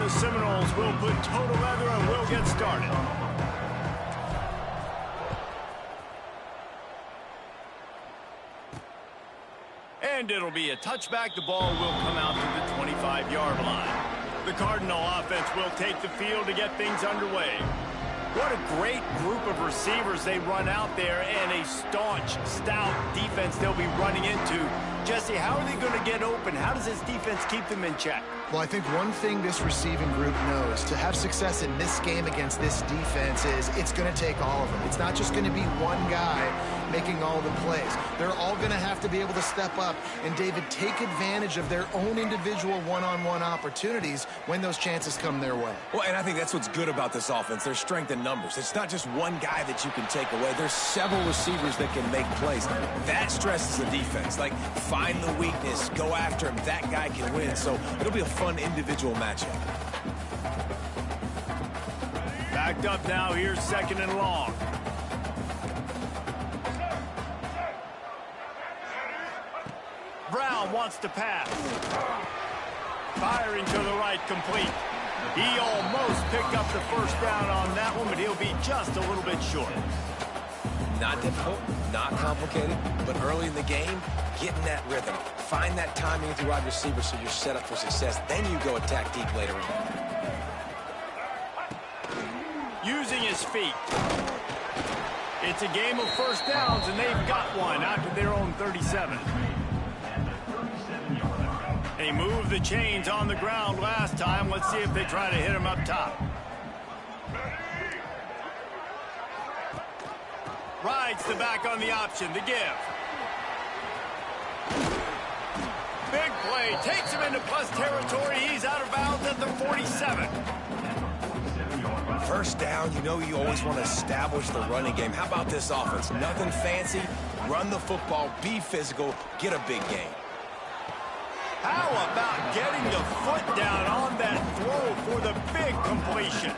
the Seminoles will put total leather and we'll get started. And it'll be a touchback. The ball will come out to the 25-yard line. The Cardinal offense will take the field to get things underway. What a great group of receivers they run out there, and a staunch, stout defense they'll be running into. Jesse, how are they going to get open? How does this defense keep them in check? Well, I think one thing this receiving group knows to have success in this game against this defense is it's going to take all of them. It's not just going to be one guy making all the plays. They're all going to have to be able to step up and, David, take advantage of their own individual one-on-one opportunities when those chances come their way. Well, and I think that's what's good about this offense, their strength in numbers. It's not just one guy that you can take away. There's several receivers that can make plays. That stresses the defense. Like, find the weakness, go after him. That guy can win. So it'll be a fun individual matchup. Backed up now. Here's 2nd and long. Brown wants to pass. Firing to the right, complete. He almost picked up the first down on that one, but he'll be just a little bit short. Not difficult, not complicated, but early in the game, get in that rhythm. Find that timing with your wide receiver so you're set up for success. Then you go attack deep later on. Using his feet. It's a game of first downs, and they've got one out to their own 37. They moved the chains on the ground last time. Let's see if they try to hit him up top. Rides the back on the option. The give. Big play. Takes him into plus territory. He's out of bounds at the 47. First down, you know you always want to establish the running game. How about this offense? Nothing fancy. Run the football. Be physical. Get a big game. How about getting the foot down on that throw for the big completion?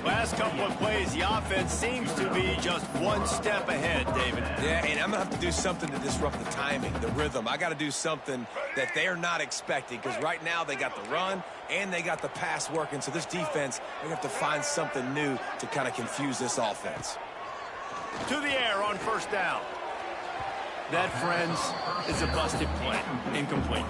Last couple of plays, the offense seems to be just one step ahead, David. Yeah, and I'm going to have to do something to disrupt the timing, the rhythm. I got to do something that they're not expecting, because right now they got the run and they got the pass working. So this defense, they have to find something new to kind of confuse this offense. To the air on first down. That, friends, is a busted play. Incomplete.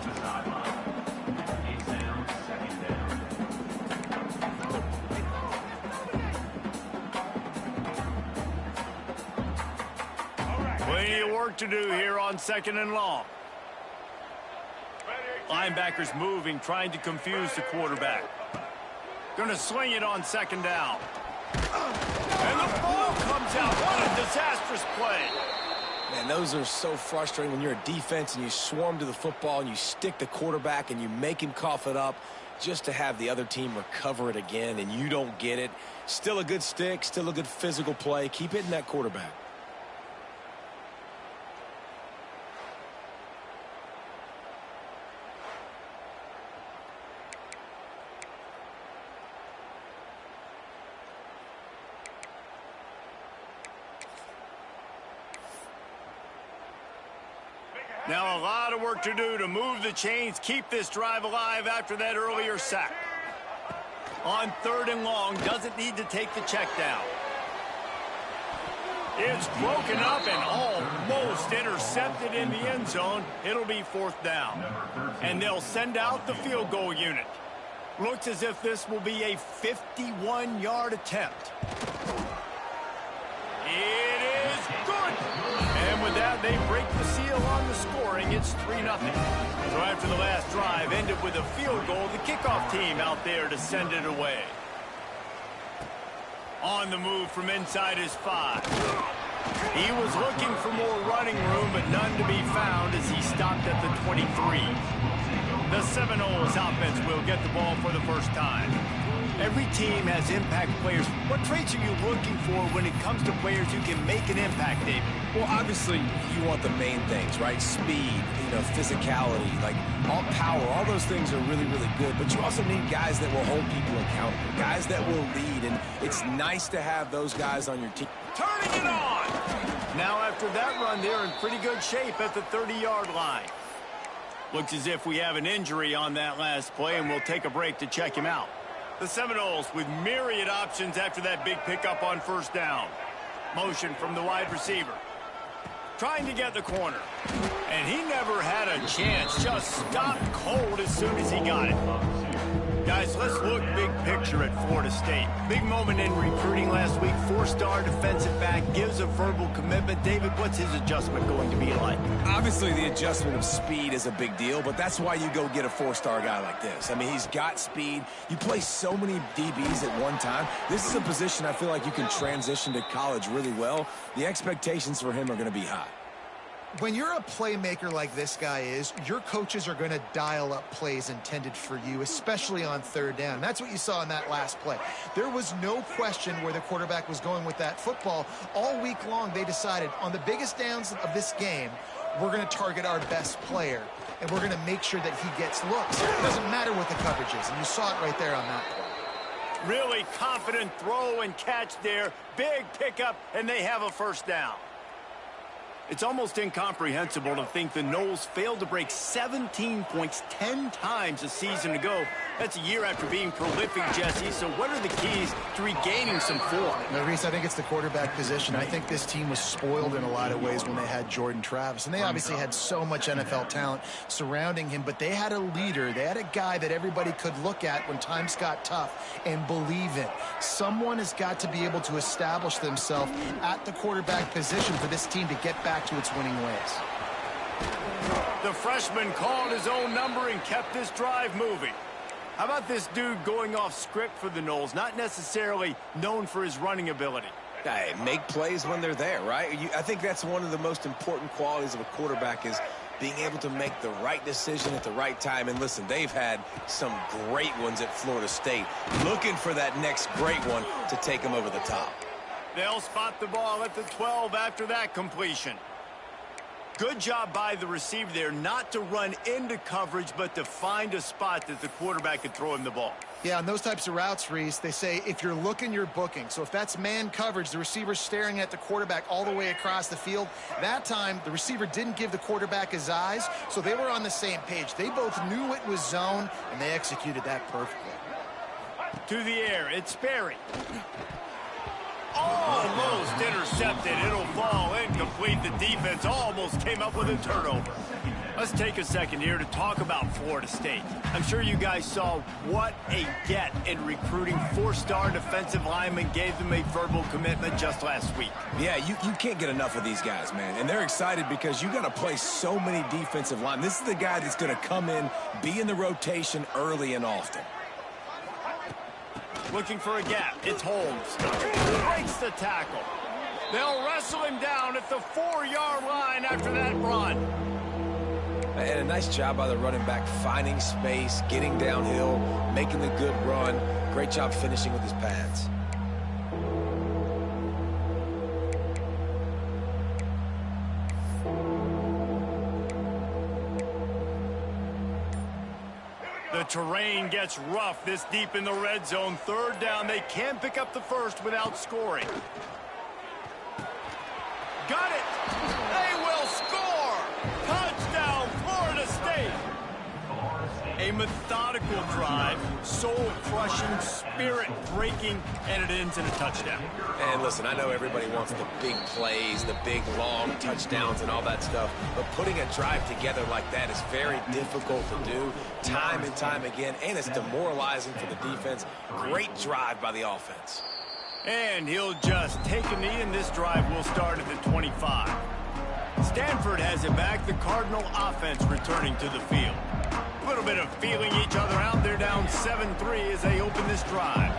Plenty of work to do here on 2nd and long. Linebackers moving, trying to confuse the quarterback. Gonna swing it on 2nd down. And the ball comes out. What a disastrous play. Man, those are so frustrating when you're a defense and you swarm to the football and you stick the quarterback and you make him cough it up just to have the other team recover it again and you don't get it. Still a good stick, still a good physical play. Keep hitting that quarterback. Now a lot of work to do to move the chains, keep this drive alive after that earlier sack. On 3rd and long, doesn't need to take the check down. It's broken up and almost intercepted in the end zone. It'll be 4th down. And they'll send out the field goal unit. Looks as if this will be a 51-yard attempt. It is good. And with that, they break the seal on the scoring. It's 3-0. So after the last drive ended with a field goal, the kickoff team out there to send it away. On the move from inside his 5. He was looking for more running room, but none to be found as he stopped at the 23. The Seminoles offense will get the ball for the first time. Every team has impact players. What traits are you looking for when it comes to players who can make an impact, David? Well, obviously, you want the main things, right? Speed, physicality, like all power. All those things are really, really good. But you also need guys that will hold people accountable, guys that will lead. And it's nice to have those guys on your team. Turning it on! Now, after that run, they're in pretty good shape at the 30-yard line. Looks as if we have an injury on that last play, and we'll take a break to check him out. The Seminoles with myriad options after that big pickup on first down. Motion from the wide receiver. Trying to get the corner. And he never had a chance. Just stopped cold as soon as he got it. Guys, let's look big picture at Florida State. Big moment in recruiting last week. Four-star defensive back gives a verbal commitment. David, what's his adjustment going to be like? Obviously, the adjustment of speed is a big deal, but that's why you go get a four-star guy like this. I mean, he's got speed. You play so many DBs at one time. This is a position I feel like you can transition to college really well. The expectations for him are going to be high. When you're a playmaker like this guy is, your coaches are going to dial up plays intended for you, especially on third down. That's what you saw in that last play. There was no question where the quarterback was going with that football. All week long, they decided on the biggest downs of this game, we're going to target our best player, and we're going to make sure that he gets looks. It doesn't matter what the coverage is, and you saw it right there on that play. Really confident throw and catch there. Big pickup, and they have a first down. It's almost incomprehensible to think the Noles failed to break 17 points 10 times a season ago. That's a year after being prolific, Jesse. So what are the keys to regaining some form? No, Reese, I think it's the quarterback position. I think this team was spoiled in a lot of ways when they had Jordan Travis. And they obviously had so much NFL talent surrounding him, but they had a leader. They had a guy that everybody could look at when times got tough and believe in. Someone has got to be able to establish themselves at the quarterback position for this team to get back to its winning ways. The freshman called his own number and kept this drive moving. How about this dude going off script for the Noles, not necessarily known for his running ability? Hey, make plays when they're there, right? I think that's one of the most important qualities of a quarterback is being able to make the right decision at the right time. And listen, they've had some great ones at Florida State. Looking for that next great one to take them over the top. They'll spot the ball at the 12 after that completion. Good job by the receiver there not to run into coverage, but to find a spot that the quarterback could throw him the ball. Yeah, on those types of routes, Reese, they say if you're looking, you're booking. So if that's man coverage, the receiver's staring at the quarterback all the way across the field. That time, the receiver didn't give the quarterback his eyes, so they were on the same page. They both knew it was zone, and they executed that perfectly. To the air, it's Sperry. Almost intercepted. It'll fall incomplete. The defense almost came up with a turnover. Let's take a second here to talk about Florida State. I'm sure you guys saw what a get in recruiting. Four-star defensive linemen gave them a verbal commitment just last week. Yeah, you can't get enough of these guys, man. And they're excited because you got to play so many defensive linemen. This is the guy that's going to come in, be in the rotation early and often. Looking for a gap. It's Holmes. Breaks the tackle. They'll wrestle him down at the 4-yard line after that run. And a nice job by the running back, finding space, getting downhill, making the good run. Great job finishing with his pads. The terrain gets rough this deep in the red zone. Third down. They can pick up the first without scoring. Got it. They will score. Touchdown, Florida State. A methodical drive, soul-crushing, spirit-breaking, and it ends in a touchdown. And listen, I know everybody wants the big plays, the big, long touchdowns and all that stuff, but putting a drive together like that is very difficult to do time and time again, and it's demoralizing for the defense. Great drive by the offense. And he'll just take a knee, and this drive will start at the 25. Stanford has it back. The Cardinal offense returning to the field. A little bit of feeling each other out. They're down 7-3 as they open this drive.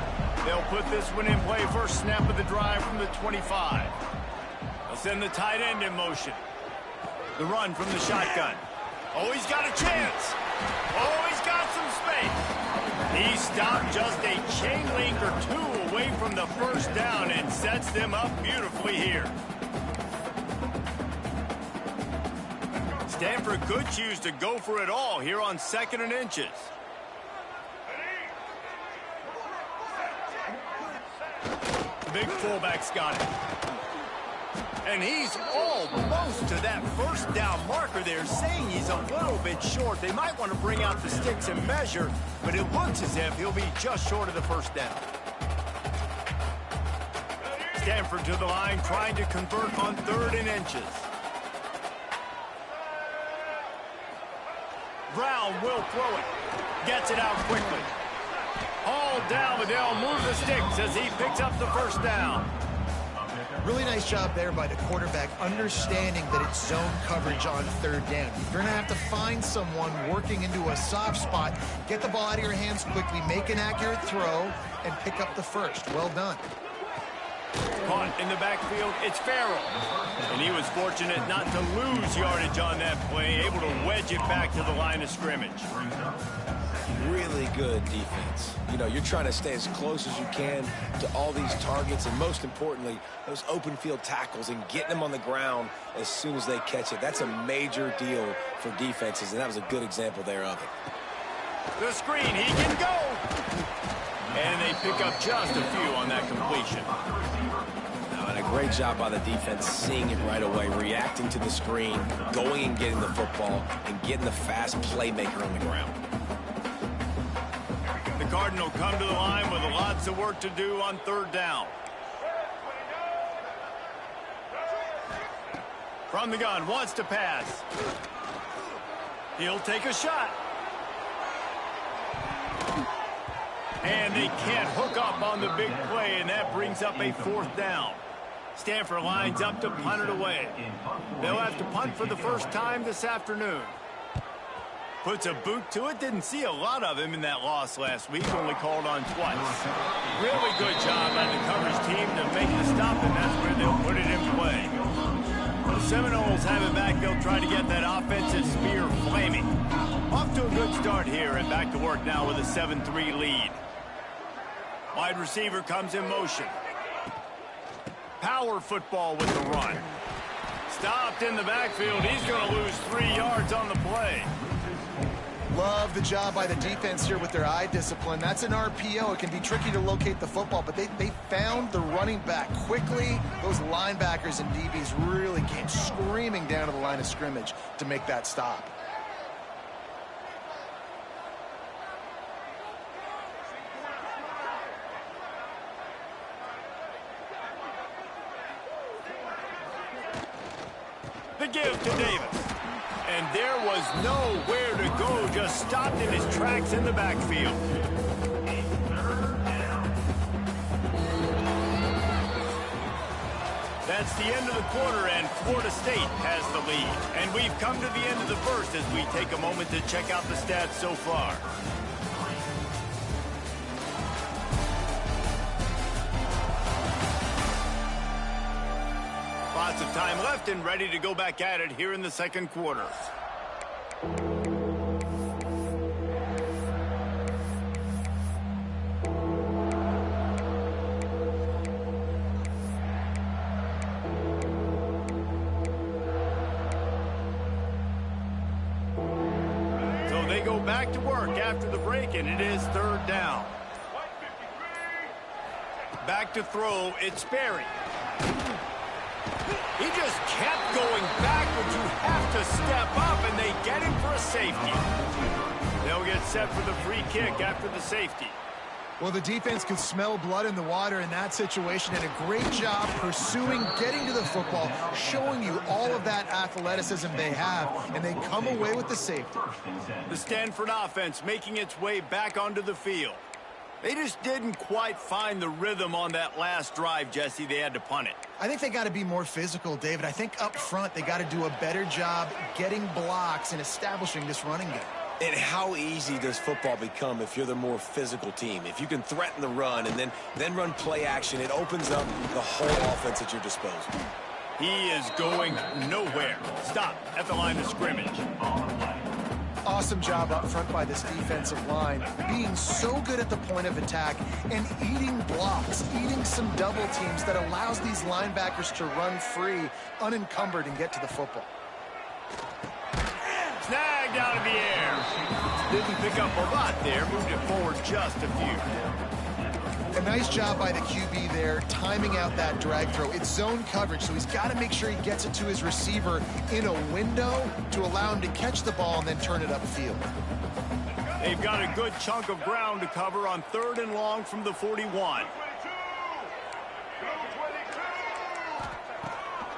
They'll put this one in play. First snap of the drive from the 25. They'll send the tight end in motion. The run from the shotgun. Oh, he's got a chance. Oh, he's got some space. He stopped just a chain link or two away from the first down and sets them up beautifully here. Stanford could choose to go for it all here on 2nd and inches. The big fullback's got it. And he's almost to that first down marker there, saying he's a little bit short. They might want to bring out the sticks and measure, but it looks as if he'll be just short of the first down. Stanford to the line, trying to convert on 3rd and inches. Brown will throw it. Gets it out quickly. Hauled down, but they'll move the sticks as he picks up the first down. Really nice job there by the quarterback, understanding that it's zone coverage on 3rd down. You're going to have to find someone working into a soft spot, get the ball out of your hands quickly, make an accurate throw, and pick up the first. Well done. Caught in the backfield, it's Farrell. And he was fortunate not to lose yardage on that play, able to wedge it back to the line of scrimmage. Really good defense. You know, you're trying to stay as close as you can to all these targets, and most importantly, those open field tackles and getting them on the ground as soon as they catch it. That's a major deal for defenses, and that was a good example there of it. The screen, he can go! And they pick up just a few on that completion. And a great job by the defense seeing it right away, reacting to the screen, going and getting the football, and getting the fast playmaker on the ground. The Cardinal come to the line with lots of work to do on 3rd down. From the gun, wants to pass. He'll take a shot. And they can't hook up on the big play, and that brings up a 4th down. Stanford lines up to punt it away. They'll have to punt for the first time this afternoon. Puts a boot to it. Didn't see a lot of him in that loss last week. Only called on twice. Really good job by the coverage team to make the stop, and that's where they'll put it in play. The Seminoles have it back. They'll try to get that offensive spear flaming. Off to a good start here, and back to work now with a 7-3 lead. Wide receiver comes in motion. Power football with the run. Stopped in the backfield. He's going to lose 3 yards on the play. Love the job by the defense here with their eye discipline. That's an RPO. It can be tricky to locate the football, but they found the running back quickly. Those linebackers and DBs really came screaming down to the line of scrimmage to make that stop. The give to Davis. And there was nowhere to go, just stopped in his tracks in the backfield. That's the end of the quarter, and Florida State has the lead. And we've come to the end of the first as we take a moment to check out the stats so far. Lots of time left and ready to go back at it here in the second quarter. So they go back to work after the break, and it is 3rd down. Back to throw, it's Sperry. He just kept going backwards. You have to step up, and they get him for a safety. They'll get set for the free kick after the safety. Well, the defense could smell blood in the water in that situation, and a great job pursuing, getting to the football, showing you all of that athleticism they have, and they come away with the safety. The Stanford offense making its way back onto the field. They just didn't quite find the rhythm on that last drive, Jesse. They had to punt it. I think they got to be more physical, David. I think up front they got to do a better job getting blocks and establishing this running game. And how easy does football become if you're the more physical team? If you can threaten the run and then run play action, it opens up the whole offense at your disposal. He is going nowhere. Stop at the line of scrimmage. Awesome job up front by this defensive line, being so good at the point of attack and eating blocks, eating some double teams that allows these linebackers to run free, unencumbered, and get to the football. Snagged out of the air. Didn't pick up a lot there, moved it forward just a few. A nice job by the QB there, timing out that drag throw. It's zone coverage, so he's got to make sure he gets it to his receiver in a window to allow him to catch the ball and then turn it upfield. They've got a good chunk of ground to cover on 3rd and long from the 41.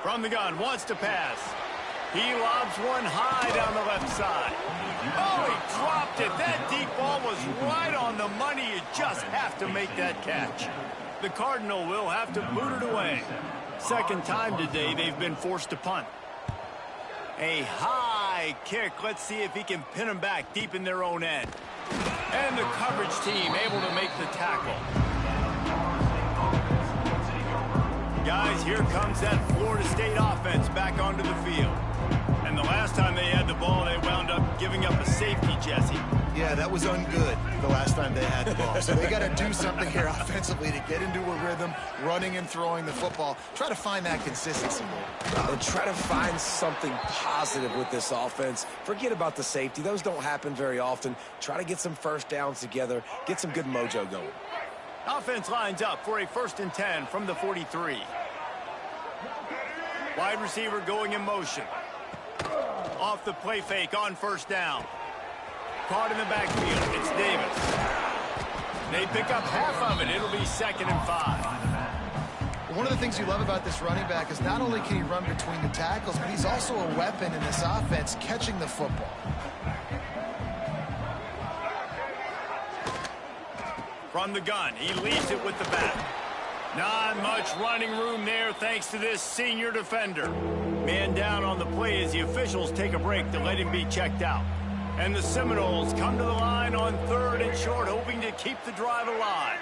From the gun, wants to pass. He lobs one high down the left side. Oh, he dropped it. That deep ball was right on the money. You just have to make that catch. The Cardinal will have to boot it away. Second time today they've been forced to punt. A high kick. Let's see if he can pin them back deep in their own end. And the coverage team able to make the tackle. Guys, here comes that Florida State offense back onto the field. And the last time they had the ball, they wound up giving up a safety, Jesse. Yeah, that was ungood the last time they had the ball. So they got to do something here offensively to get into a rhythm, running and throwing the football. Try to find that consistency. And try to find something positive with this offense. Forget about the safety. Those don't happen very often. Try to get some first downs together, get some good mojo going. Offense lines up for a 1st and 10 from the 43. Wide receiver going in motion. Off the play fake on 1st down. Caught in the backfield. It's Davis. They pick up half of it. It'll be 2nd and 5. One of the things you love about this running back is not only can he run between the tackles, but he's also a weapon in this offense catching the football. From the gun, he leaves it with the back. Not much running room there thanks to this senior defender. Man down on the play as the officials take a break to let him be checked out. And the Seminoles come to the line on 3rd and short, hoping to keep the drive alive.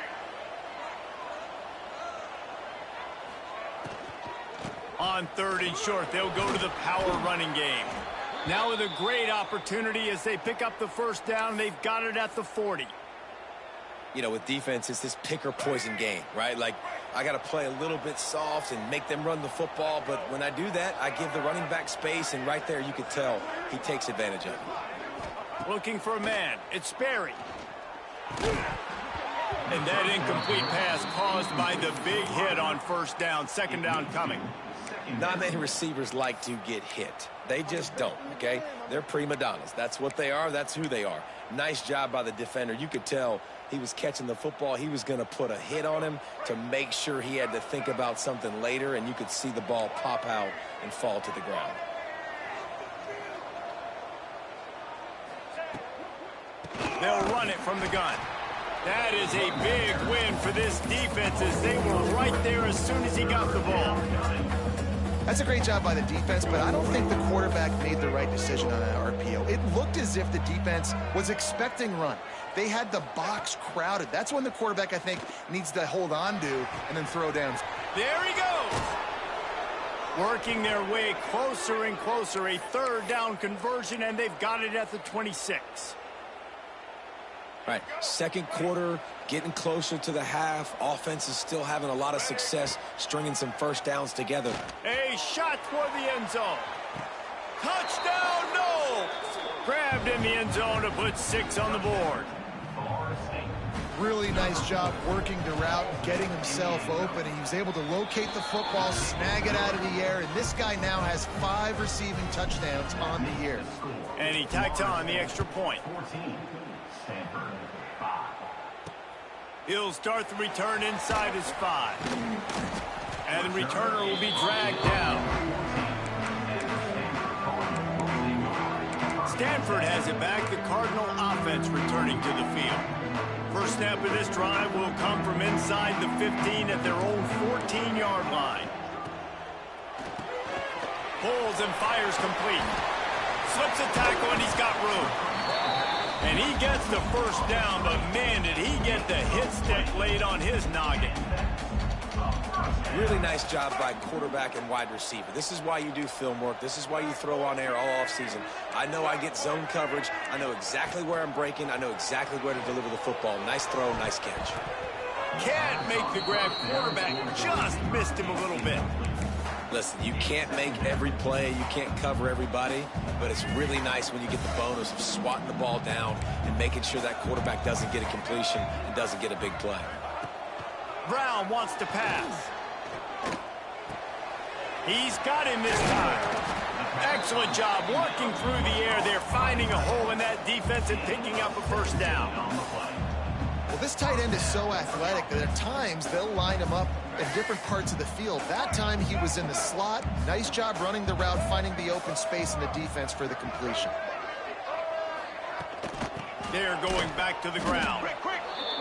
On 3rd and short, they'll go to the power running game. Now with a great opportunity as they pick up the 1st down, they've got it at the 40. You know, with defense, it's this pick or poison game, right? Like, I got to play a little bit soft and make them run the football, but when I do that, I give the running back space, and right there you could tell he takes advantage of it. Looking for a man. It's Sperry. And that incomplete pass caused by the big hit on 1st down. 2nd down coming. Not many receivers like to get hit. They just don't, okay? They're prima donnas. That's what they are. That's who they are. Nice job by the defender. You could tell he was catching the football. He was going to put a hit on him to make sure he had to think about something later, and you could see the ball pop out and fall to the ground. They'll run it from the gun. That is a big win for this defense as they were right there as soon as he got the ball. That's a great job by the defense, but I don't think the quarterback made the right decision on that RPO. It looked as if the defense was expecting run. They had the box crowded. That's when the quarterback, I think, needs to hold on to and then throw down. There he goes. Working their way closer and closer. A 3rd down conversion, and they've got it at the 26. All right, 2nd quarter, getting closer to the half. Offense is still having a lot of success stringing some 1st downs together. A shot toward the end zone. Touchdown, no! Grabbed in the end zone to put 6 on the board. Really nice job working the route, getting himself open, and he was able to locate the football, snag it out of the air, and this guy now has 5 receiving touchdowns on the year. And he tacks on the extra point. He'll start the return inside his 5. And the returner will be dragged down. Stanford has it back. The Cardinal offense returning to the field. First snap of this drive will come from inside the 15 at their own 14-yard line. Pulls and fires complete. Slips a tackle and he's got room. And he gets the 1st down, but man, did he get the hit stick laid on his noggin. Really nice job by quarterback and wide receiver. This is why you do film work. This is why you throw on air all offseason. I know I get zone coverage. I know exactly where I'm breaking. I know exactly where to deliver the football. Nice throw, nice catch. Can't make the grab. Quarterback just missed him a little bit. Listen, you can't make every play. You can't cover everybody. But it's really nice when you get the bonus of swatting the ball down and making sure that quarterback doesn't get a completion and doesn't get a big play. Brown wants to pass. He's got him this time. Excellent job working through the air there, finding a hole in that defense and picking up a first down. Well, this tight end is so athletic that at times they'll line him up in different parts of the field. That time he was in the slot. Nice job running the route, finding the open space in the defense for the completion. They're going back to the ground.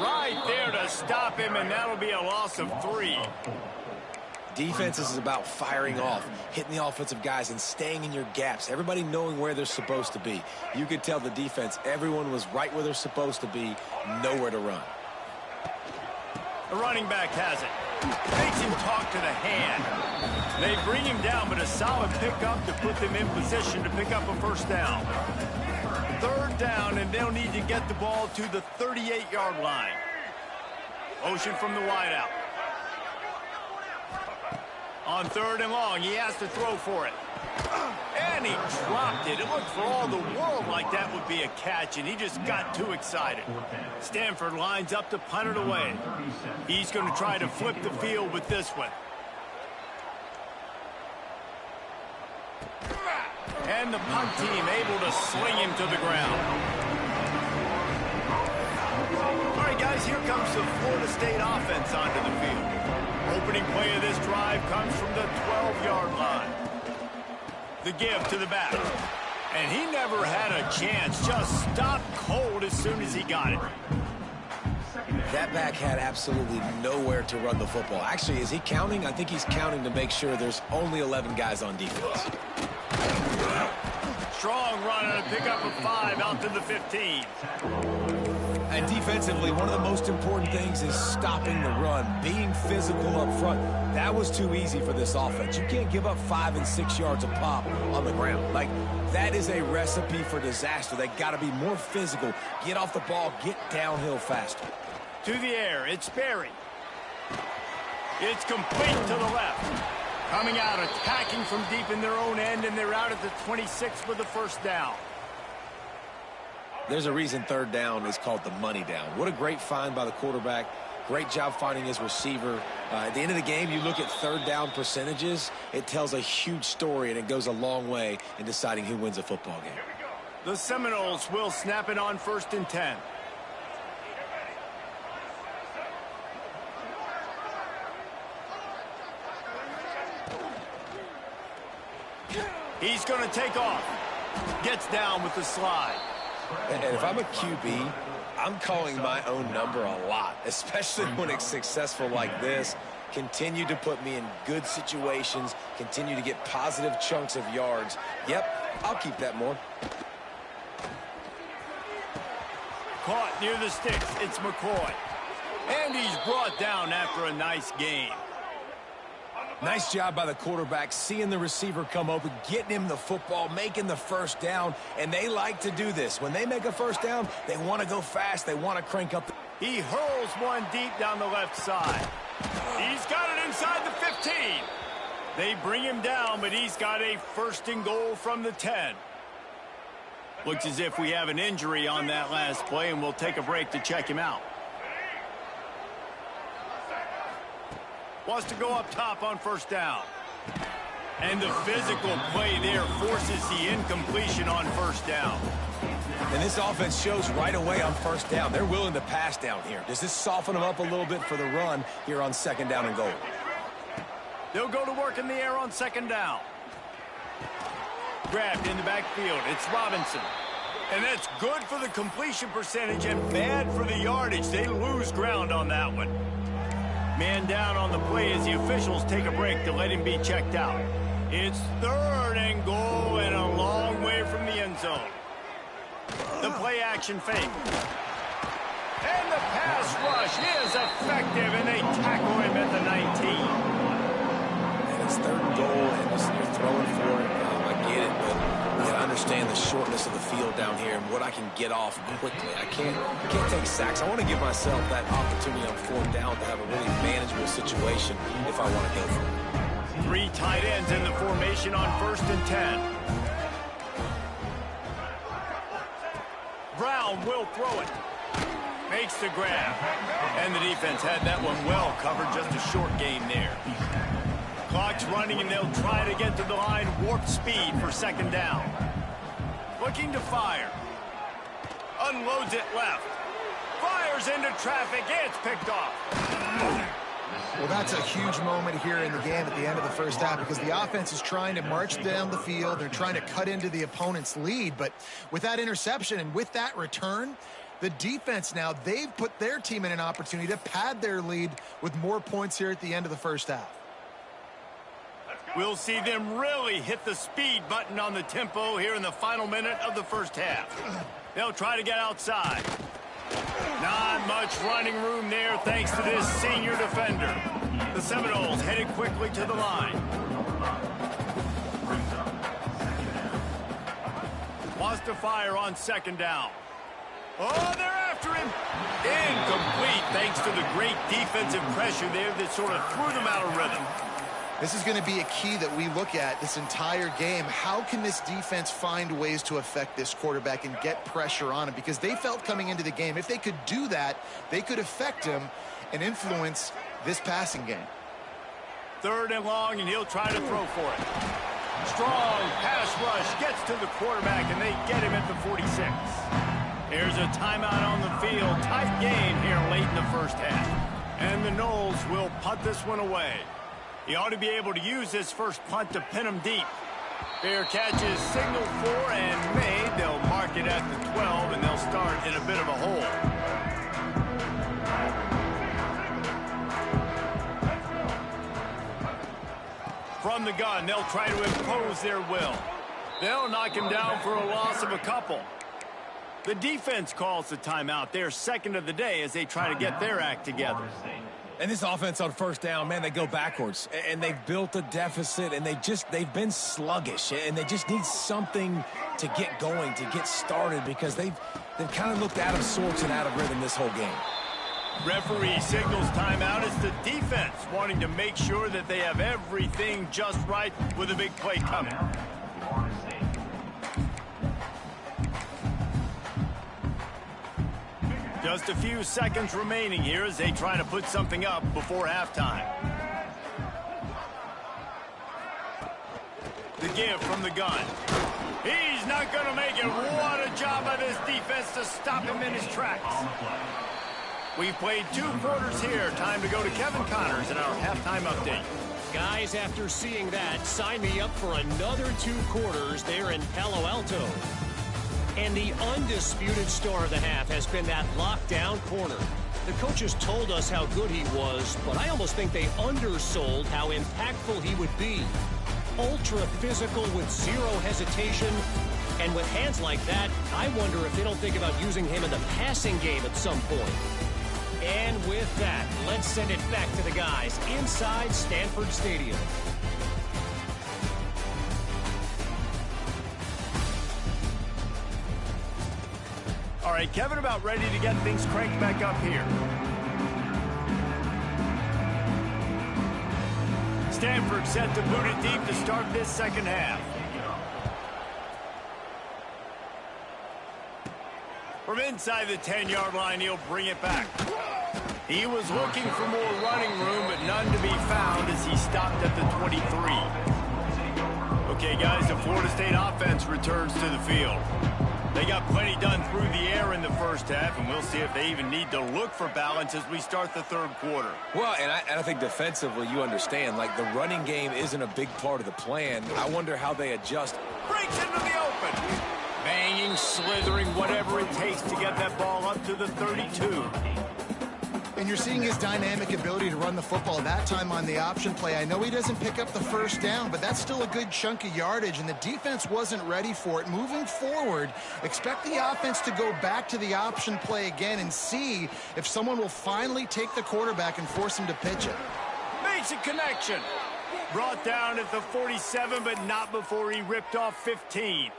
Right there to stop him, and that'll be a loss of 3. Defense is about firing off, hitting the offensive guys, and staying in your gaps. Everybody knowing where they're supposed to be. You could tell the defense, everyone was right where they're supposed to be, nowhere to run. The running back has it. Makes him talk to the hand. They bring him down, but a solid pickup to put them in position to pick up a first down. 3rd down, and they'll need to get the ball to the 38-yard line. Motion from the wideout. On 3rd and long, he has to throw for it. And he dropped it. It looked for all the world like that would be a catch, and he just got too excited. Stanford lines up to punt it away. He's going to try to flip the field with this one. And the punt team able to sling him to the ground. All right, guys, here comes the Florida State offense onto the field. Opening play of this drive comes from the 12-yard line. The give to the back. And he never had a chance. Just stopped cold as soon as he got it. That back had absolutely nowhere to run the football. Actually, is he counting? I think he's counting to make sure there's only 11 guys on defense. Strong run and a pickup of 5 out to the 15. And defensively, one of the most important things is stopping the run, being physical up front. That was too easy for this offense. You can't give up 5 and 6 yards a pop on the ground. Like, that is a recipe for disaster. They got to be more physical, get off the ball, get downhill faster. To the air, it's Berry. It's complete to the left. Coming out, attacking from deep in their own end, and they're out at the 26 for the first down. There's a reason 3rd down is called the money down. What a great find by the quarterback. Great job finding his receiver. At the end of the game, you look at 3rd down percentages. It tells a huge story, and it goes a long way in deciding who wins a football game. The Seminoles will snap it on 1st and 10. He's going to take off. Gets down with the slide. And if I'm a QB, I'm calling my own number a lot, especially when it's successful like this. Continue to put me in good situations, continue to get positive chunks of yards. Yep, I'll keep that more. Caught near the sticks, it's McCoy. And he's brought down after a nice gain. Nice job by the quarterback, seeing the receiver come open, getting him the football, making the first down, and they like to do this. When they make a first down, they want to go fast, they want to crank up. He hurls one deep down the left side. He's got it inside the 15. They bring him down, but he's got a 1st and goal from the 10. Looks as if we have an injury on that last play, and we'll take a break to check him out. Wants to go up top on 1st down. And the physical play there forces the incompletion on 1st down. And this offense shows right away on 1st down. They're willing to pass down here. Does this soften them up a little bit for the run here on 2nd down and goal? They'll go to work in the air on 2nd down. Grabbed in the backfield. It's Robinson. And that's good for the completion percentage and bad for the yardage. They lose ground on that one. Man down on the play as the officials take a break to let him be checked out. It's 3rd and goal and a long way from the end zone. The play action fake. And the pass rush is effective, and they tackle him at the 19. And it's 3rd and goal, and you're throwing for it. I get it, but we got to understand the shortness of the field down here and what I can get off quickly. I can't take sacks. I want to give myself that opportunity on 4th down to have a really manageable situation if I want to go for it. 3 tight ends in the formation on 1st and 10. Brown will throw it. Makes the grab. And the defense had that one well covered, just a short game there. Clock's running, and they'll try to get to the line. Warp speed for second down. Looking to fire. Unloads it left. Fires into traffic. It's picked off. Well, that's a huge moment here in the game at the end of the first half because the offense is trying to march down the field. They're trying to cut into the opponent's lead. But with that interception and with that return, the defense now, they've put their team in an opportunity to pad their lead with more points here at the end of the first half. We'll see them really hit the speed button on the tempo here in the final minute of the first half. They'll try to get outside. Not much running room there thanks to this senior defender. The Seminoles headed quickly to the line. Wants to fire on second down. Oh, they're after him. Incomplete thanks to the great defensive pressure there that sort of threw them out of rhythm. This is going to be a key that we look at this entire game. How can this defense find ways to affect this quarterback and get pressure on him? Because they felt coming into the game, if they could do that, they could affect him and influence this passing game. Third and long, and he'll try to throw for it. Strong pass rush gets to the quarterback, and they get him at the 46. Here's a timeout on the field. Tight game here late in the first half. And the Noles will punt this one away. He ought to be able to use this first punt to pin him deep. Fair catch is signaled for and made. They'll mark it at the 12, and they'll start in a bit of a hole. From the gun, they'll try to impose their will. They'll knock him down for a loss of a couple. The defense calls the timeout. They're second of the day as they try to get their act together. And this offense on first down, man, they go backwards. And they've built a deficit, and they've been sluggish. And they just need something to get going, to get started, because they've kind of looked out of sorts and out of rhythm this whole game. Referee signals timeout. It's the defense wanting to make sure that they have everything just right with a big play coming. Just a few seconds remaining here as they try to put something up before halftime. The give from the gun. He's not going to make it. What a job by this defense to stop him in his tracks. We've played 2 quarters here. Time to go to Kevin Connors in our halftime update. Guys, after seeing that, sign me up for another 2 quarters there in Palo Alto. And the undisputed star of the half has been that lockdown corner. The coaches told us how good he was, but I almost think they undersold how impactful he would be. Ultra physical with zero hesitation. And with hands like that, I wonder if they don't think about using him in the passing game at some point. And with that, let's send it back to the guys inside Stanford Stadium. All right, Kevin, about ready to get things cranked back up here. Stanford set to boot it deep to start this second half. From inside the 10-yard line, he'll bring it back. He was looking for more running room, but none to be found as he stopped at the 23. Okay, guys, the Florida State offense returns to the field. They got plenty done through the air in the first half, and we'll see if they even need to look for balance as we start the third quarter. Well, and I think defensively, you understand, like the running game isn't a big part of the plan. I wonder how they adjust. Breaks into the open. Banging, slithering, whatever it takes to get that ball up to the 32. And you're seeing his dynamic ability to run the football that time on the option play. I know he doesn't pick up the first down, but that's still a good chunk of yardage, and the defense wasn't ready for it. Moving forward, expect the offense to go back to the option play again and see if someone will finally take the quarterback and force him to pitch it. Makes a connection. Brought down at the 47, but not before he ripped off 15.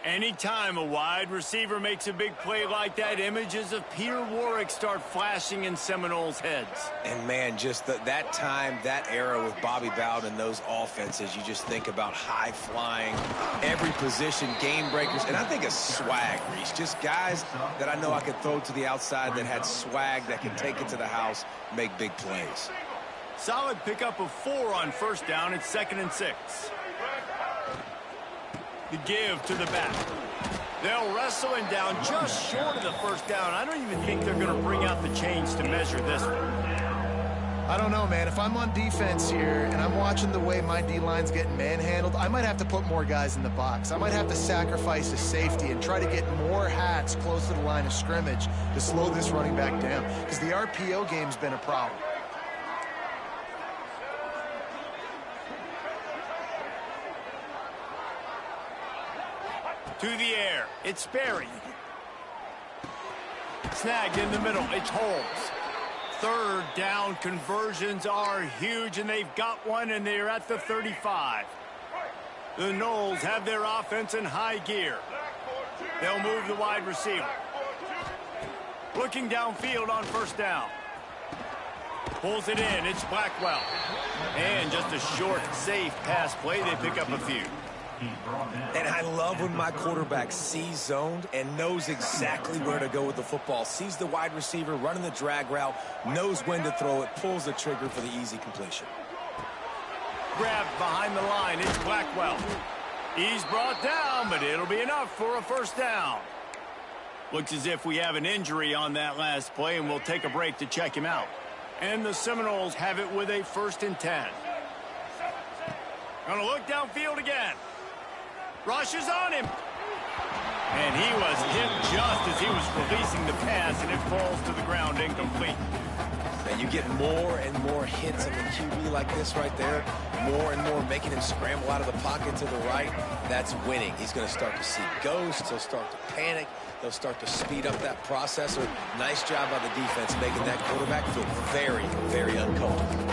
Anytime a wide receiver makes a big play like that, images of Peter Warrick start flashing in Seminoles' heads. And, man, just that time, that era with Bobby Bowden and those offenses, you just think about high-flying, every position, game breakers. And I think of swag, Reese. Just guys that I know I could throw to the outside that had swag that could take it to the house, make big plays. Solid pickup of 4 on first down. It's 2nd and 6. The give to the back. They'll wrestle him down just short of the first down. I don't even think they're going to bring out the chains to measure this one. I don't know, man. If I'm on defense here and I'm watching the way my D-line's getting manhandled, I might have to put more guys in the box. I might have to sacrifice a safety and try to get more hats close to the line of scrimmage to slow this running back down, because the RPO game's been a problem. To the air, it's Sperry. Snagged in the middle, it's Holmes. 3rd down conversions are huge, and they've got one, and they're at the 35. The Noles have their offense in high gear. They'll move the wide receiver. Looking downfield on first down. Pulls it in, it's Blackwell. And just a short, safe pass play, they pick up a few. And I love when my quarterback sees zoned and knows exactly where to go with the football. Sees the wide receiver running the drag route, knows when to throw it, pulls the trigger for the easy completion. Grabbed behind the line, it's Blackwell. He's brought down, but it'll be enough for a first down. Looks as if we have an injury on that last play, and we'll take a break to check him out. And the Seminoles have it with a 1st and 10. Gonna look downfield again. Rushes on him. And he was hit just as he was releasing the pass, and it falls to the ground incomplete. And you get more and more hits on the QB like this right there. More and more making him scramble out of the pocket to the right. That's winning. He's going to start to see ghosts. He'll start to panic. They'll start to speed up that processor. Nice job by the defense making that quarterback feel very, very uncomfortable.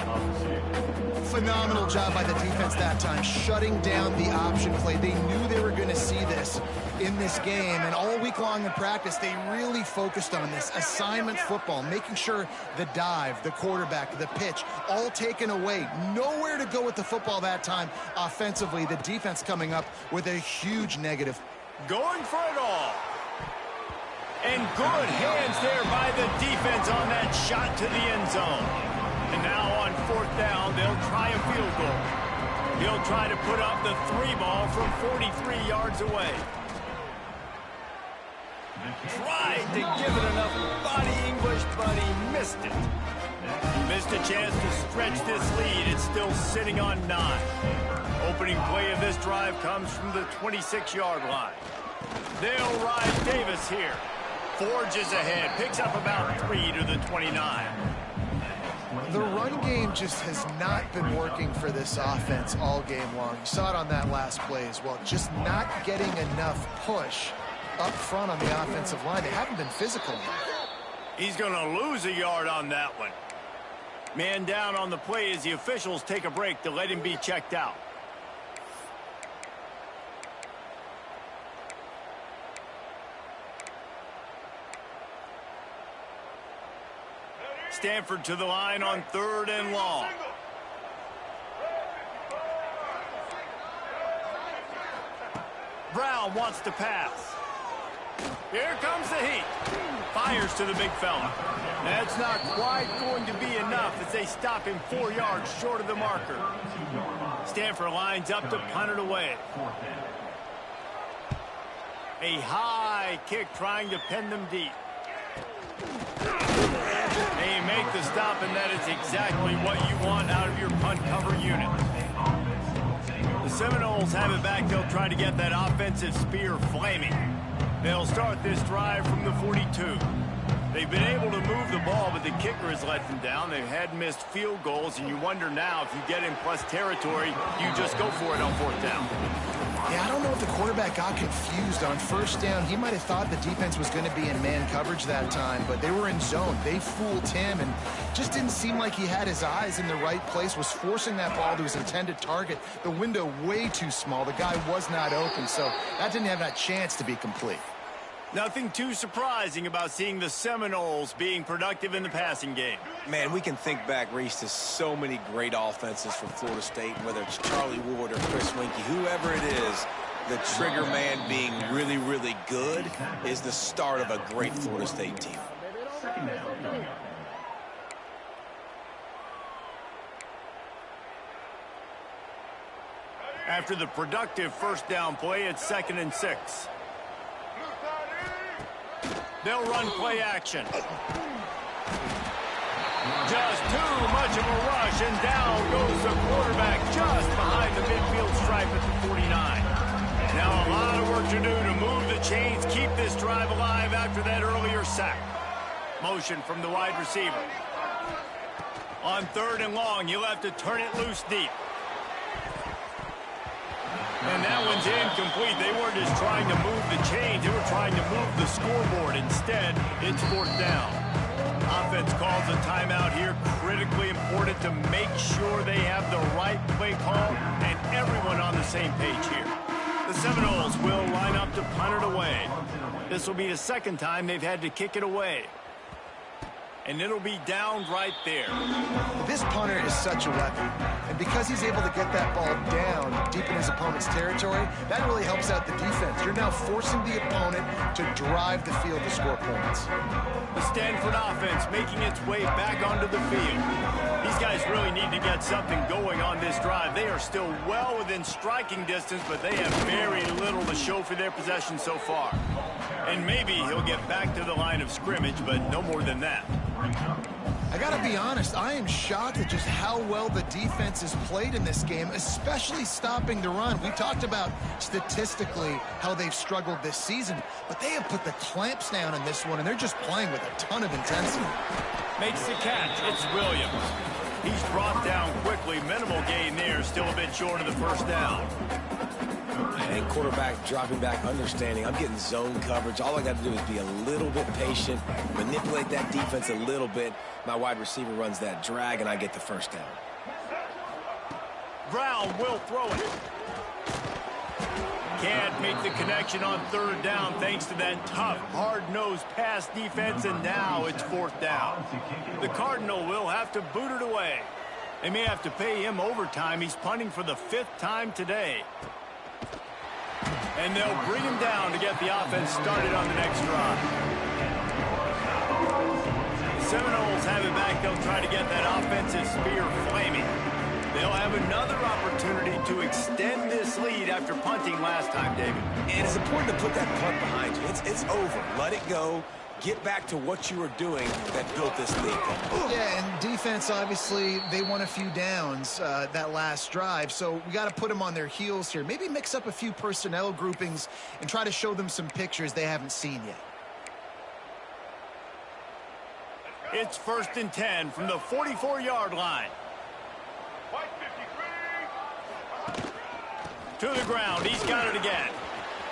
Phenomenal job by the defense that time, shutting down the option play. They knew they were going to see this in this game, and all week long in practice, they really focused on this assignment football, making sure the dive, the quarterback, the pitch, all taken away. Nowhere to go with the football that time offensively. The defense coming up with a huge negative. Going for it all. And good hands there by the defense on that shot to the end zone. And now on 4th down, they'll try a field goal. He'll try to put up the 3 ball from 43 yards away. Tried to give it enough body English, but he missed it. Missed a chance to stretch this lead. It's still sitting on 9. Opening play of this drive comes from the 26-yard line. They'll ride Davis here. Forges ahead, picks up about 3 to the 29. The run game just has not been working for this offense all game long. You saw it on that last play as well. Just not getting enough push up front on the offensive line. They haven't been physical enough. He's going to lose a yard on that one. Man down on the play as the officials take a break to let him be checked out. Stanford to the line on 3rd and long. Brown wants to pass. Here comes the heat. Fires to the big fella. That's not quite going to be enough as they stop him 4 yards short of the marker. Stanford lines up to punt it away. A high kick trying to pin them deep. They make the stop, and that is exactly what you want out of your punt cover unit. The Seminoles have it back. They'll try to get that offensive spear flaming. They'll start this drive from the 42. They've been able to move the ball, but the kicker has let them down. They've had missed field goals, and you wonder now if you get in plus territory, you just go for it on 4th down. Yeah, I don't know if the quarterback got confused on first down. He might have thought the defense was going to be in man coverage that time, but they were in zone. They fooled him and just didn't seem like he had his eyes in the right place, was forcing that ball to his intended target. The window way too small. The guy was not open, so that didn't have that chance to be complete. Nothing too surprising about seeing the Seminoles being productive in the passing game. Man, we can think back, Reese, to so many great offenses for Florida State, whether it's Charlie Ward or Chris Winkie, whoever it is, the trigger man being really, really good is the start of a great Florida State team. After the productive first down play, it's 2nd and 6. They'll run play action. Just too much of a rush, and down goes the quarterback just behind the midfield stripe at the 49. Now a lot of work to do to move the chains, keep this drive alive after that earlier sack. Motion from the wide receiver. On 3rd and long, you'll have to turn it loose deep. And that one's incomplete. They weren't just trying to move the chains. They were trying to move the scoreboard. Instead, it's 4th down. Offense calls a timeout here. Critically important to make sure they have the right play call and everyone on the same page here. The Seminoles will line up to punt it away. This will be the 2nd time they've had to kick it away. And it'll be down right there. This punter is such a weapon. And because he's able to get that ball down deep in his opponent's territory, that really helps out the defense. You're now forcing the opponent to drive the field to score points. The Stanford offense making its way back onto the field. These guys really need to get something going on this drive. They are still well within striking distance, but they have very little to show for their possession so far. And maybe he'll get back to the line of scrimmage, but no more than that. I gotta be honest, I am shocked at just how well the defense has played in this game, especially stopping the run. We talked about statistically how they've struggled this season, but they have put the clamps down in this one, and they're just playing with a ton of intensity. Makes the catch. It's Williams. He's brought down quickly. Minimal gain there. Still a bit short of the first down. And quarterback dropping back, understanding I'm getting zone coverage. All I got to do is be a little bit patient, manipulate that defense a little bit. My wide receiver runs that drag, and I get the first down. Brown will throw it. Can't make the connection on 3rd down thanks to that tough, hard-nosed pass defense, and now it's 4th down. The Cardinal will have to boot it away. They may have to pay him overtime. He's punting for the 5th time today. And they'll bring him down to get the offense started on the next drive. The Seminoles have it back. They'll try to get that offensive spear flaming. They'll have another opportunity to extend this lead after punting last time, David. And it's important to put that punt behind you. It's over. Let it go. Get back to what you were doing that built this lead. Yeah, and defense, obviously, they won a few downs that last drive, so we got to put them on their heels here. Maybe mix up a few personnel groupings and try to show them some pictures they haven't seen yet. It's 1st and 10 from the 44-yard line. To the ground. He's got it again.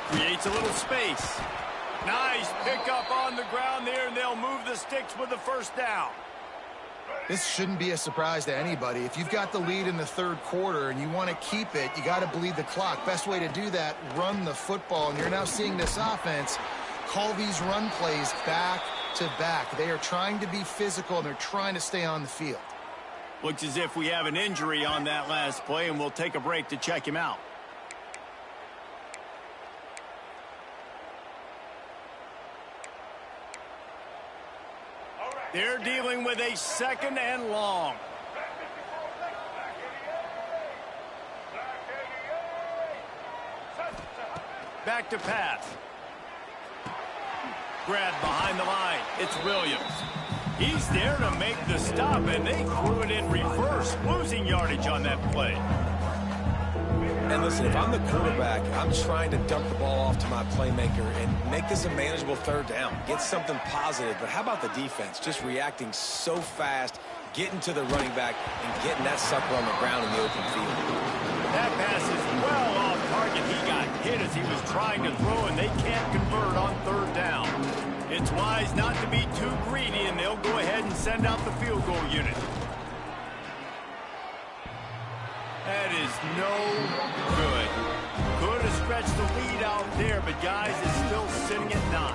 Creates a little space. Nice pickup on the ground there, and they'll move the sticks with the first down. This shouldn't be a surprise to anybody. If you've got the lead in the 3rd quarter and you want to keep it, you got to bleed the clock. Best way to do that, run the football. And you're now seeing this offense call these run plays back to back. They are trying to be physical, and they're trying to stay on the field. Looks as if we have an injury on that last play, and we'll take a break to check him out. They're dealing with a 2nd and long. Back to pass. Grabbed behind the line. It's Williams. He's there to make the stop, and they threw it in reverse, losing yardage on that play. And listen, if I'm the quarterback, I'm trying to dump the ball off to my playmaker and make this a manageable 3rd down. Get something positive. But how about the defense? Just reacting so fast, getting to the running back, and getting that sucker on the ground in the open field. That pass is well off target. He got hit as he was trying to throw, and they can't convert on third down. It's wise not to be too greedy, and they'll go ahead and send out the field goal unit. That is no good. Could have stretched the lead out there, but guys, it's still sitting at 9.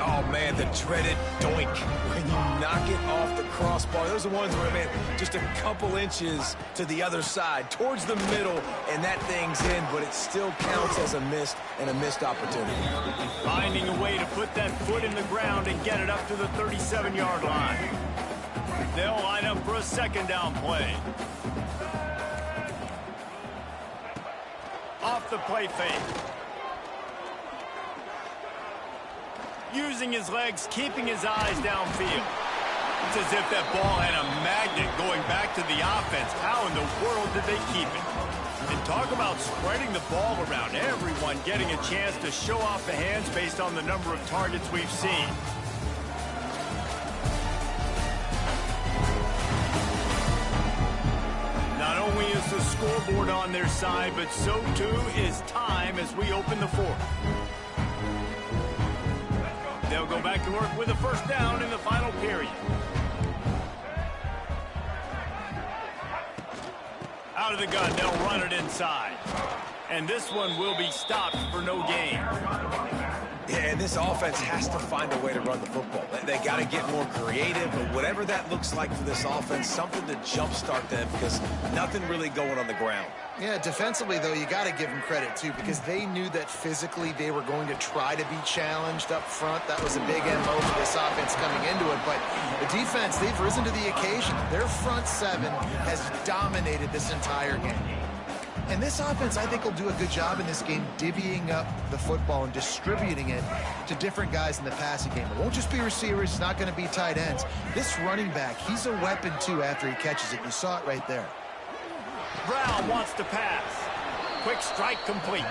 Oh, man, the dreaded doink. When you knock it off the crossbar, those are ones where, man, just a couple inches to the other side, towards the middle, and that thing's in, but it still counts as a missed opportunity. Finding a way to put that foot in the ground and get it up to the 37-yard line. They'll line up for a second down play. Off the play fake. Using his legs, keeping his eyes downfield. It's as if that ball had a magnet going back to the offense. How in the world did they keep it? And talk about spreading the ball around. Everyone getting a chance to show off the hands based on the number of targets we've seen. Not only is the scoreboard on their side, but so too is time as we open the fourth. They'll go back to work with a first down in the final period. Out of the gun, they'll run it inside. And this one will be stopped for no gain. Yeah, and this offense has to find a way to run the football. They got to get more creative, but whatever that looks like for this offense, something to jumpstart them because nothing really going on the ground. Yeah, defensively, though, you got to give them credit, too, because they knew that physically they were going to try to be challenged up front. That was a big MO for this offense coming into it. But the defense, they've risen to the occasion. Their front seven has dominated this entire game. And this offense, I think, will do a good job in this game divvying up the football and distributing it to different guys in the passing game. It won't just be receivers. It's not going to be tight ends. This running back, he's a weapon, too, after he catches it. You saw it right there. Brown wants to pass. Quick strike complete.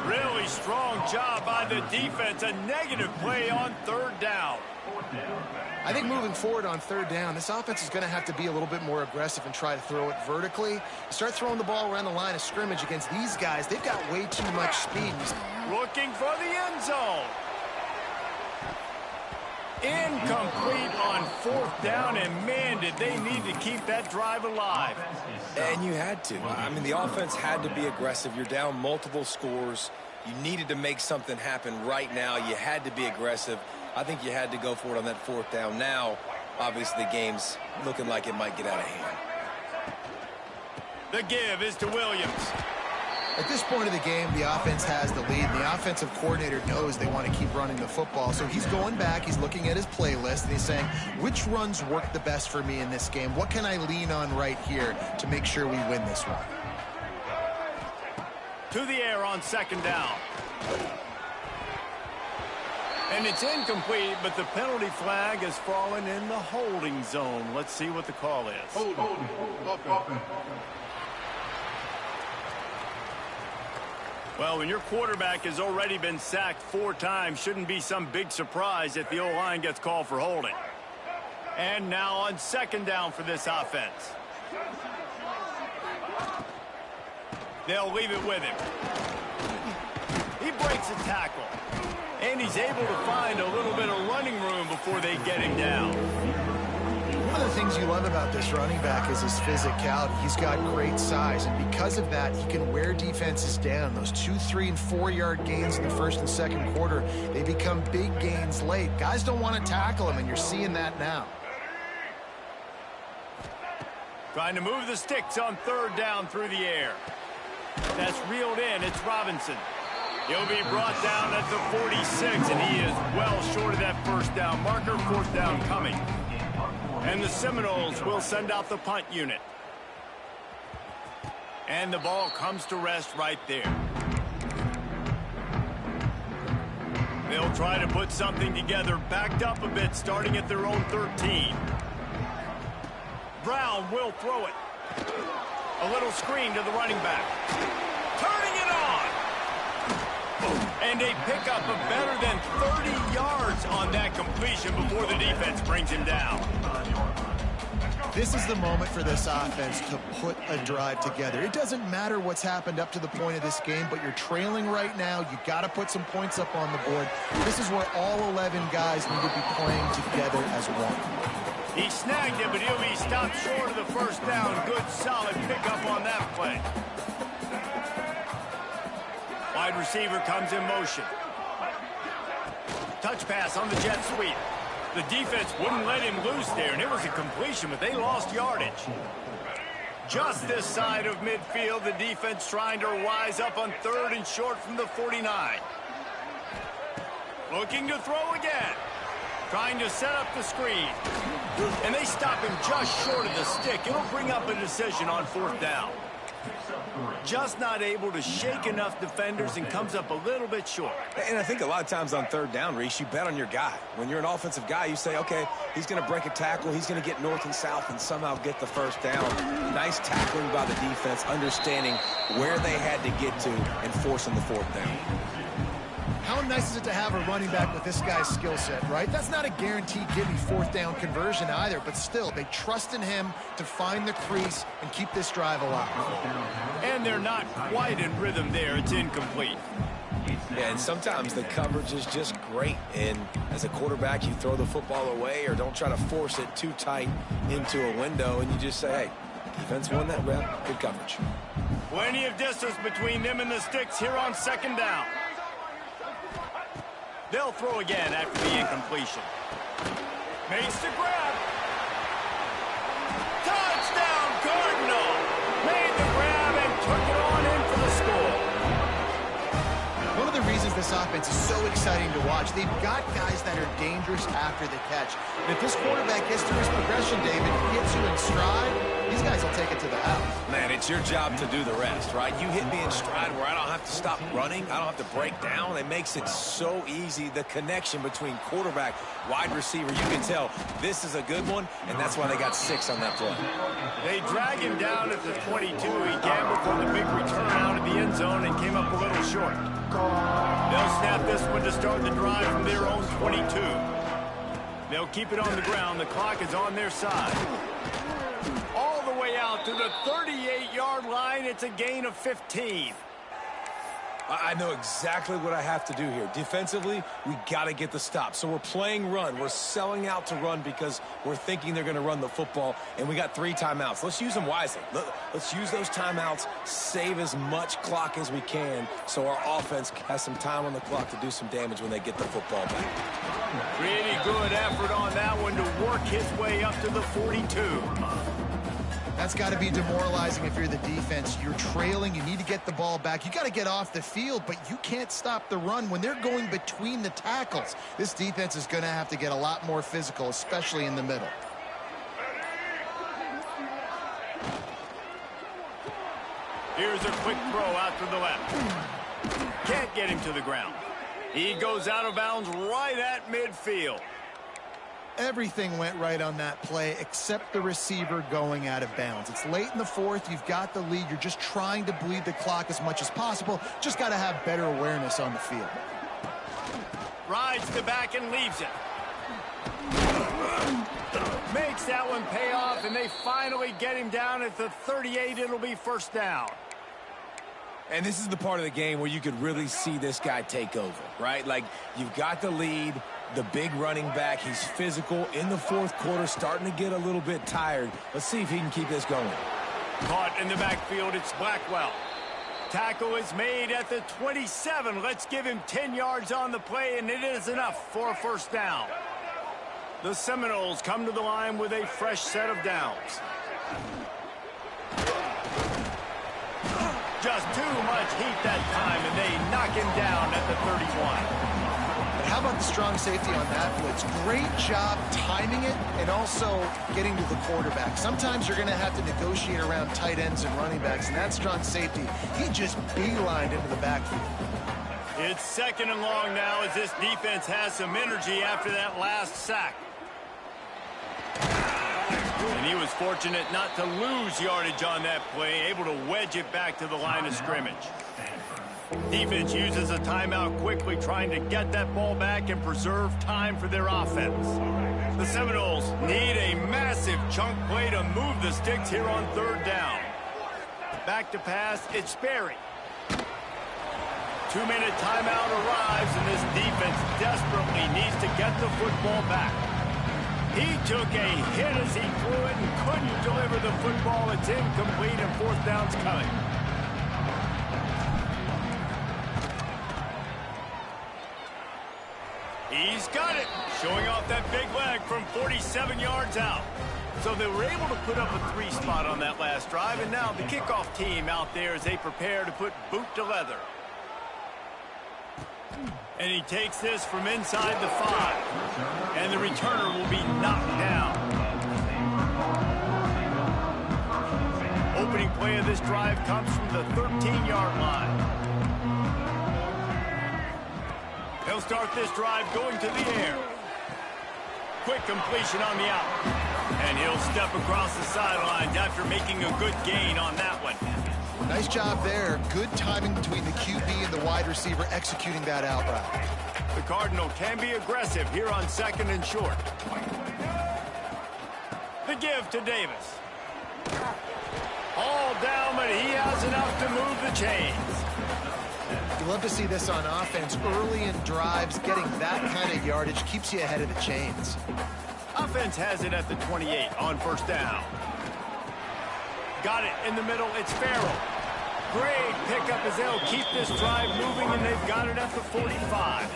Really strong job by the defense. A negative play on third down. I think moving forward on third down, this offense is going to have to be a little bit more aggressive and try to throw it vertically. Start throwing the ball around the line of scrimmage against these guys. They've got way too much speed. Looking for the end zone. Incomplete on fourth down, and man, did they need to keep that drive alive. And you had to. I mean, the offense had to be aggressive. You're down multiple scores. You needed to make something happen right now. You had to be aggressive. I think you had to go for it on that fourth down. Now, obviously, the game's looking like it might get out of hand. The give is to Williams. At this point of the game, the offense has the lead. The offensive coordinator knows they want to keep running the football. So he's going back, he's looking at his playlist, and he's saying, which runs work the best for me in this game? What can I lean on right here to make sure we win this one? To the air on second down. And it's incomplete, but the penalty flag has fallen in the holding zone. Let's see what the call is. Holding. Well, when your quarterback has already been sacked 4 times, shouldn't be some big surprise if the O-line gets called for holding. And now on second down for this offense. They'll leave it with him. He breaks a tackle. And he's able to find a little bit of running room before they get him down. One of the things you love about this running back is his physicality. He's got great size, and because of that, he can wear defenses down. Those 2, 3, and 4-yard gains in the first and second quarter, they become big gains late. Guys don't want to tackle him, and you're seeing that now. Trying to move the sticks on third down through the air. That's reeled in. It's Robinson. He'll be brought down at the 46, and he is well short of that first down marker. Fourth down coming. And the Seminoles will send out the punt unit. And the ball comes to rest right there. They'll try to put something together, backed up a bit, starting at their own 13. Brown will throw it. A little screen to the running back. Turning it on! And a pickup of better than 30 yards on that completion before the defense brings him down. This is the moment for this offense to put a drive together. It doesn't matter what's happened up to the point of this game, but you're trailing right now. You got to put some points up on the board. This is where all 11 guys need to be playing together as one. He snagged it, but he'll be stopped short of the first down. Good, solid pickup on that play. Wide receiver comes in motion. Touch pass on the jet sweep. The defense wouldn't let him loose there, and it was a completion, but they lost yardage. Just this side of midfield, the defense trying to rise up on 3rd and short from the 49. Looking to throw again. Trying to set up the screen. And they stop him just short of the stick. It'll bring up a decision on 4th down. Just not able to shake enough defenders and comes up a little bit short. And I think a lot of times on 3rd down, Reese, you bet on your guy. When you're an offensive guy, you say, okay, he's going to break a tackle, he's going to get north and south and somehow get the 1st down. Nice tackling by the defense, understanding where they had to get to and forcing the 4th down. How nice is it to have a running back with this guy's skill set, right? That's not a guaranteed give me 4th down conversion either, but still, they trust in him to find the crease and keep this drive alive. And they're not quite in rhythm there. It's incomplete. Yeah, and sometimes the coverage is just great. And as a quarterback, you throw the football away or don't try to force it too tight into a window, and you just say, hey, defense won that rep. Good coverage. Plenty of distance between them and the sticks here on 2nd down. They'll throw again after the incompletion. Makes the grab. Touchdown, Cardinal! Made the grab and took it on in for the score. One of the reasons this offense is so exciting to watch, they've got guys that are dangerous after the catch. And if this quarterback gets through his progression, David, gets you in stride, these guys will take it to the house. Man, it's your job to do the rest, right? You hit me in stride where I don't have to stop running. I don't have to break down. It makes it so easy. The connection between quarterback, wide receiver, you can tell this is a good one, and that's why they got 6 on that play. They drag him down at the 22. He gambled for the big return out of the end zone and came up a little short. They'll snap this one to start the drive from their own 22. They'll keep it on the ground. The clock is on their side. All the way out to the 38-yard line. It's a gain of 15. I know exactly what I have to do here. Defensively, we got to get the stop. So we're playing run. We're selling out to run because we're thinking they're going to run the football, and we got 3 timeouts. Let's use them wisely. Let's use those timeouts, save as much clock as we can so our offense has some time on the clock to do some damage when they get the football back. Pretty good effort on that one to work his way up to the 42. That's got to be demoralizing if you're the defense. You're trailing. You need to get the ball back. You got to get off the field, but you can't stop the run when they're going between the tackles. This defense is going to have to get a lot more physical, especially in the middle. Here's a quick throw out to the left. Can't get him to the ground. He goes out of bounds right at midfield. Everything went right on that play except the receiver going out of bounds. It's late in the 4th. You've got the lead. You're just trying to bleed the clock as much as possible. Just got to have better awareness on the field. Rides the back and leaves it. Makes that one pay off, and they finally get him down at the 38. It'll be 1st down. And this is the part of the game where you could really see this guy take over, right? Like, you've got the lead, the big running back. He's physical in the 4th quarter, starting to get a little bit tired. Let's see if he can keep this going. Caught in the backfield, it's Blackwell. Tackle is made at the 27. Let's give him 10 yards on the play, and it is enough for a 1st down. The Seminoles come to the line with a fresh set of downs. Just too much heat that time, and they knock him down at the 31. But how about the strong safety on that blitz? Great job timing it and also getting to the quarterback. Sometimes you're going to have to negotiate around tight ends and running backs, and that strong safety, he just beelined into the backfield. It's 2nd and long now as this defense has some energy after that last sack. And he was fortunate not to lose yardage on that play, able to wedge it back to the line of scrimmage. Defense uses a timeout quickly, trying to get that ball back and preserve time for their offense. The Seminoles need a massive chunk play to move the sticks here on 3rd down. Back to pass, it's Sperry. 2-minute timeout arrives, and this defense desperately needs to get the football back. He took a hit as he threw it and couldn't deliver the football. It's incomplete, and 4th down's coming. He's got it, showing off that big leg from 47 yards out. So they were able to put up a 3 spot on that last drive, and now the kickoff team out there as they prepare to put boot to leather. And he takes this from inside the 5, and the returner will be knocked down. Opening play of this drive comes from the 13-yard line. He'll start this drive going to the air. Quick completion on the out. And he'll step across the sidelines after making a good gain on that one. Nice job there. Good timing between the QB and the wide receiver executing that out route. The Cardinal can be aggressive here on 2nd and short. The give to Davis. All down, but he has enough to move the chains. You love to see this on offense. Early in drives, getting that kind of yardage keeps you ahead of the chains. Offense has it at the 28 on 1st down. Got it in the middle. It's Farrell. Great pickup as they'll keep this drive moving, and they've got it at the 45.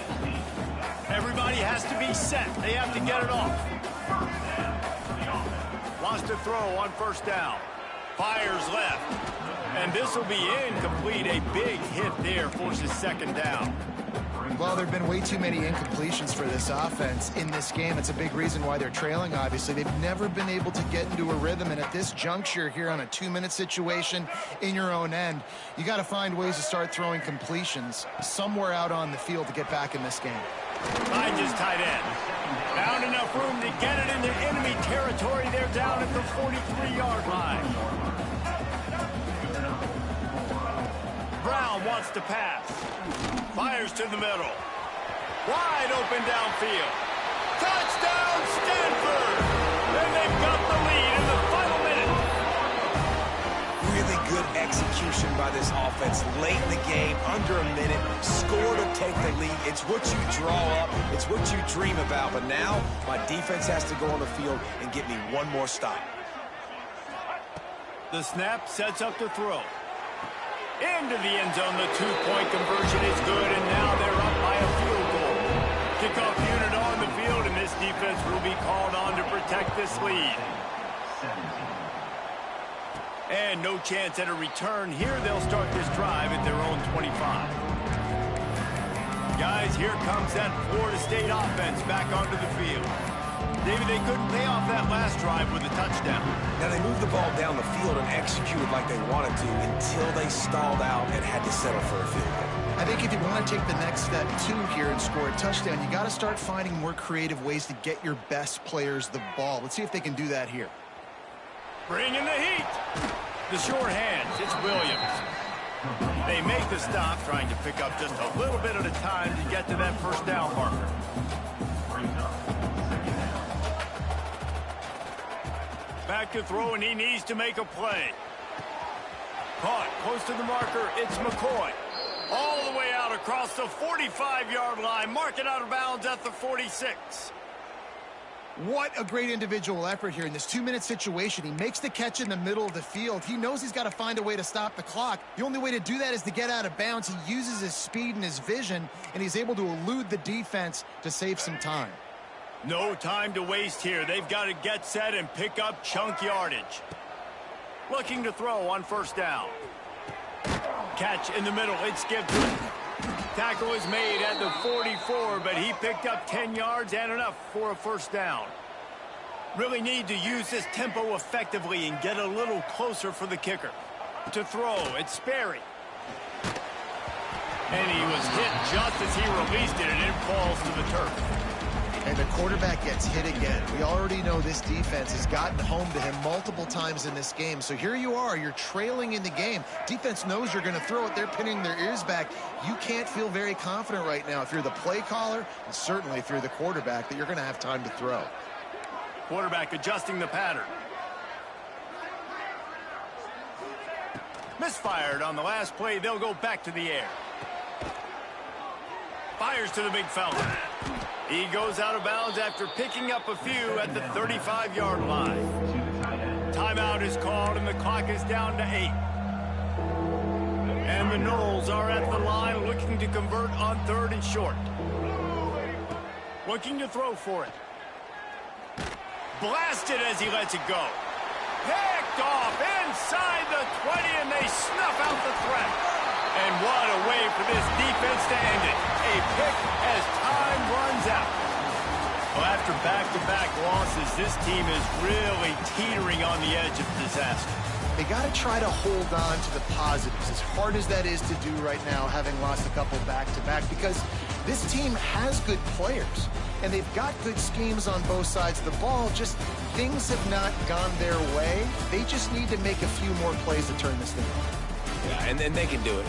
Everybody has to be set. They have to get it off. Wants to throw on 1st down. Fires left. And this will be incomplete. A big hit there forces 2nd down. Well, there have been way too many incompletions for this offense in this game. It's a big reason why they're trailing, obviously. They've never been able to get into a rhythm, and at this juncture here on a 2-minute situation in your own end, you got to find ways to start throwing completions somewhere out on the field to get back in this game. Finds his tight end. Found enough room to get it into enemy territory. They're down at the 43-yard line. Brown wants to pass. Fires to the middle. Wide open downfield. Touchdown, Stanford! And they've got the lead in the final minute. Really good execution by this offense late in the game, under a minute, score to take the lead. It's what you draw up, it's what you dream about, but now my defense has to go on the field and get me one more stop. The snap sets up the throw. Into the end zone, the 2-point conversion is good, and now they're up by a field goal. Kickoff unit on the field, and this defense will be called on to protect this lead. And no chance at a return here. They'll start this drive at their own 25. Guys, here comes that Florida State offense back onto the field. David, they couldn't pay off that last drive with a touchdown. Now, they moved the ball down the field and executed like they wanted to until they stalled out and had to settle for a field goal. I think if you want to take the next step, too, here and score a touchdown, you got to start finding more creative ways to get your best players the ball. Let's see if they can do that here. Bringing the heat. The short hands, it's Williams. They make the stop, trying to pick up just a little bit at a time to get to that 1st down marker. Back to throw, and he needs to make a play. Caught close to the marker. It's McCoy. All the way out across the 45-yard line. Marking out of bounds at the 46. What a great individual effort here in this 2-minute situation. He makes the catch in the middle of the field. He knows he's got to find a way to stop the clock. The only way to do that is to get out of bounds. He uses his speed and his vision, and he's able to elude the defense to save some time. No time to waste here. They've got to get set and pick up chunk yardage. Looking to throw on 1st down. Catch in the middle. It's Gibson. Tackle is made at the 44, but he picked up 10 yards and enough for a 1st down. Really need to use this tempo effectively and get a little closer for the kicker. To throw, it's Sperry. And he was hit just as he released it, and it falls to the turf. And the quarterback gets hit again. We already know this defense has gotten home to him multiple times in this game. So here you are, you're trailing in the game. Defense knows you're going to throw it. They're pinning their ears back. You can't feel very confident right now if you're the play caller, and certainly if you're the quarterback, that you're going to have time to throw. Quarterback adjusting the pattern. Misfired on the last play. They'll go back to the air. Fires to the big fella. He goes out of bounds after picking up a few at the 35-yard line. Timeout is called, and the clock is down to 8. And the Knowles are at the line looking to convert on 3rd and short. Looking to throw for it. Blasted as he lets it go. Picked off inside the 20, and they snuff out the threat. And what a way for this defense to end it. A pick as time runs out. Well, after back-to-back losses, this team is really teetering on the edge of disaster. They got to try to hold on to the positives, as hard as that is to do right now, having lost a couple back-to-back, because this team has good players, and they've got good schemes on both sides of the ball. Just things have not gone their way. They just need to make a few more plays to turn this thing around. Yeah, and they can do it.